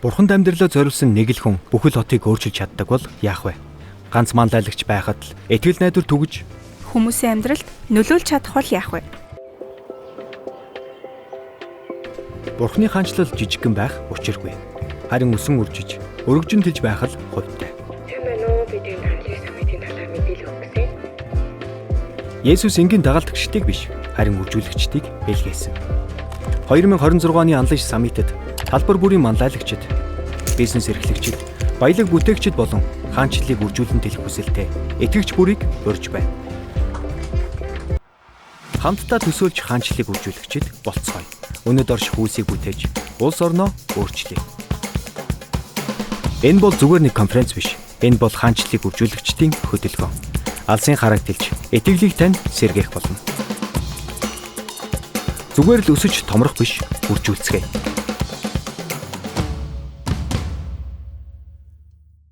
Бурханд амьдралаа зориулсан нэг л хүн бүхэл хотыг өөрчилж чаддаг бол яах вэ? Ганц манлайлагч байхад л итгэл найдвар түгэж хүмүүсийн амьдралд нөлөөлж чадах бол яах вэ? Бурханы хаанчлал жижигхэн байх учиргүй. Харин өсөн үржиж, өргөжин тэлж байх л хувьтай. Бидний хандлын самитын талаар мэдээлэл өгсөн. Есүс энгийн дагалдагчдыг биш, харин үржүүлэгчдийг бэлгээсэн. 2026 оны анлын саммитад талбар бүрийн манлайлагчид, бизнес эрхлэгчид, баялаг бүтээгчид болон хаанчлалыг үржүүлэн тэлэх хүсэлтэй итгэгч бүрийг урьж байна. Хамтдаа төсөөлж хаанчлалыг үржүүлэгчид болцгоё. Өнөд орш хүүсийг бүтээж, улс орноо өөрчлөе. Энэ бол зүгээр нэг конференц биш. Энэ бол хаанчлалыг үржүүлэгчдийн хөдөлгөөн. Алсын хараг тэлж, итгэлийг тань сэргээх болно. Зүгээр л өсөж томрох биш, үржүүлцгээе.